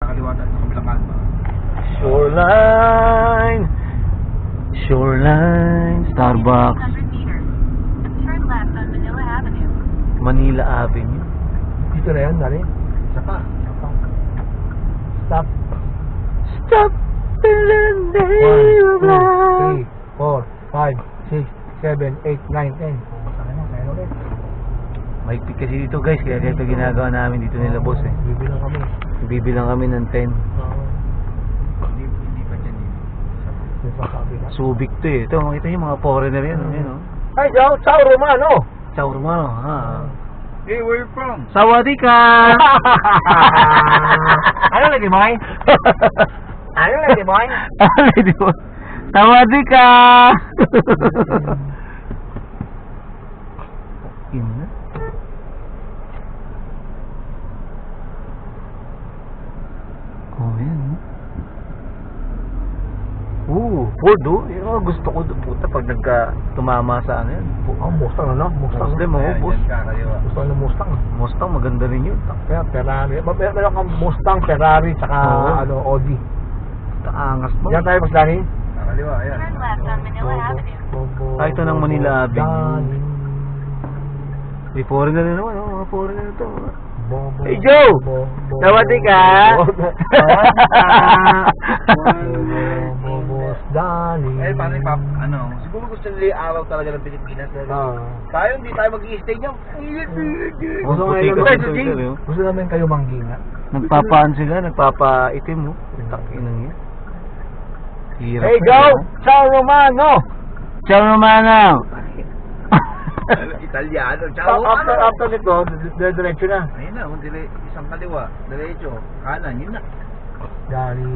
Nakaliwatan sa kabilang kalma. Shoreline. Shoreline. Starbucks. 600 meters. Turn left on Manila Avenue. Manila Avenue. Dito na yan, dali. Isa pa. Stop. Stop in the 1, name of 2, love. 3, 4, 5, 6, 7, 8, 9, 10. Saka na, kaya ulit. Mahigpit kasi dito guys, kaya ganito ginagawa namin dito nila boss eh. Bibilang kami. Bibilang kami ng 10. Hindi pa dyan yun. Yung sasabi na. Subic to eh. Ito, makita niyo mga foreigner yan. Ayan, oh. Ay, ciao Romano! Ciao Romano. Ha. Hey, where you from? Sawadika! Ano lagi, boy? Ano lagi, boy? Lady boy. Sawadika! Ina. Oh, yan. Ford oh. Yung mga gusto ko doon puta pag tumama sa ano yan. Mustang ano? Mustang. Muslim oh, boss. Kakaliwa. Mustang na Mustang. Mustang maganda rin yun. Kaya Ferrari. Meron kang Mustang, Ferrari, tsaka Oo. Audi. Kaangas mo. Yan tayo, Boss Danny. Kakaliwa, ayan. Turn left on Manila Avenue. Ah, ito ng Manila Avenue. Danny. May foreigner na naman, oh. Mga foreigner na to. Bobo. Hey, Joe! Sawadika! Boss Danny. Eh, paano yung pap, ano, siguro gusto nila yung araw talaga ng Pilipinas. Tayo, hindi tayo mag-i-stay niyo. Gusto Puti ngayon kasi naman, ito, oh. gusto namin kayo mangginga. Nagpapaan sila, nagpapaitim mo. Takinang yan. Hirap Hey, na go! yan. Ciao Romano! Ciao Romano! Italiano, ciao. After nito, diretso na. Ayun na, isang kaliwa, diretso, kanan, yun na. Dari.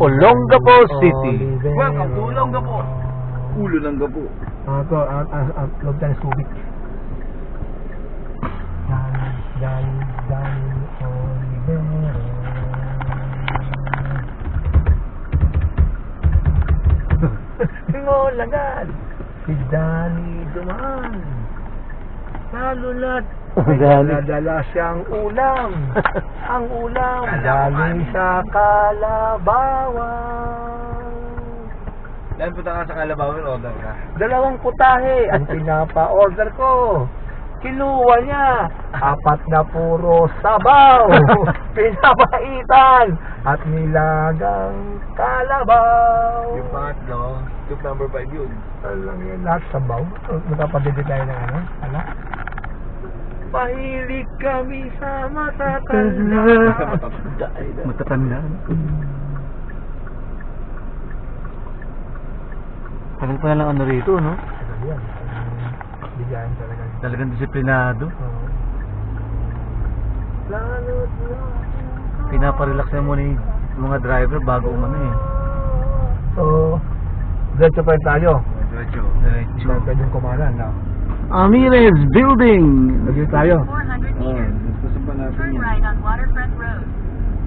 Olongapo City. Welcome to Olongapo. Ulo ng gapo. Ito, loob tayo Subic. Dari, Olivero. Ngolagan. Si Danny duman. Nalulat. Nadala siyang ulam. Ang ulam galing sa Kalabawan. Dahil punta ka sa Calabawin, order ka. 2 putahe ang pinapa-order ko. Kinuha niya 4 na puro sabaw, pinapaitan at nilagang kalabaw. Yung pangatlo, tube number 5 yun. Alam niya lahat sabaw. Magpapadede tayo ng ano? Ala? Pahilig kami sa matatanda. Matatanda. Tagal pa lang ano rito, no? Tagal yan. Bigayan talaga. Talagang disiplinado. Lalo't Pinaparelax na muna yung mga driver bago umano eh. So, diretso pa rin tayo. Diretso. Diretso. Pwede yung kumanan na. Amirez Building! Lagyan tayo. 400 meters. Gusto pa natin Turn yan. right on Waterfront Road.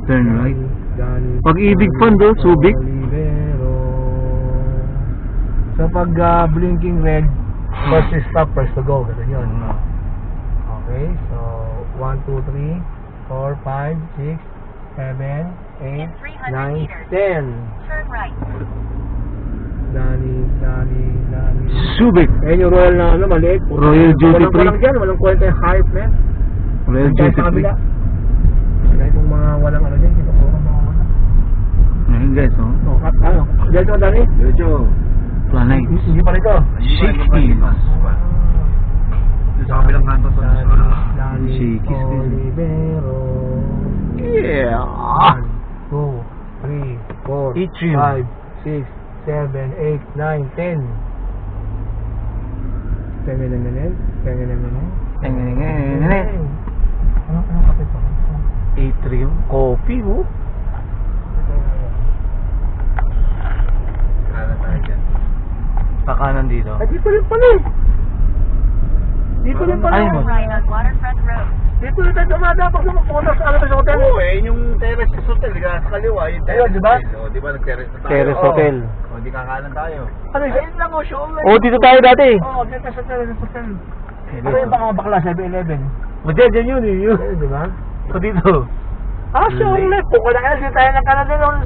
Turn right. Danny Pag-ibig fund, oh, Subic. Olivero. So pag blinking red, first is stop, first to go. Ganun yun. Okay, so 1, 2, 3, 4, 5, 6, 7, 8, 9, 10. Turn right. Danny. Subic. Ayan yung royal na ano, maliit. Royal Duty Free. Walang dyan, walang kwenta yung hype, man. Royal Dahil Duty sa Free. kabila. Kaya itong mga walang ano dyan, kinukuro mga wala. Ayun guys, oh. No, ano? Diyan ito, Danny? Diretso. Planite. Hindi pa rito. Shakespeare. Doon sa kabilang kanto to. Danny Shakespeare. Olivero. Yeah. 1, 2, 3, 4, Atrium. 5, 6, 7, 8, 9, 10. Tengen. Ano kape to? Atrium. Coffee, oh. Kanan tayo dyan. Kakanan dito. Ay, dito rin pala eh. Dito rin pala. Ay, Turn right on Waterfront Road. Dito rin tayo dumadapak sa pumunta sa ano sa hotel. Oo, eh, yung terrace hotel, di ka sa kaliwa, yung Ayun, terrace di ba? hotel. O, di ba nag-terrace na tayo? Terrace Oo. Hotel. O, di kakanan tayo. Ano yun? Ayun lang o, show. Oh, dito tayo dati. Oo, dito sa terrace hotel. Ano yung baka bakla, 7-Eleven? Madyan, dyan yun eh. Yun. Ayun, di ba? So dito. Ah, sure, left po. Kung na di tayo nagkaroon din ng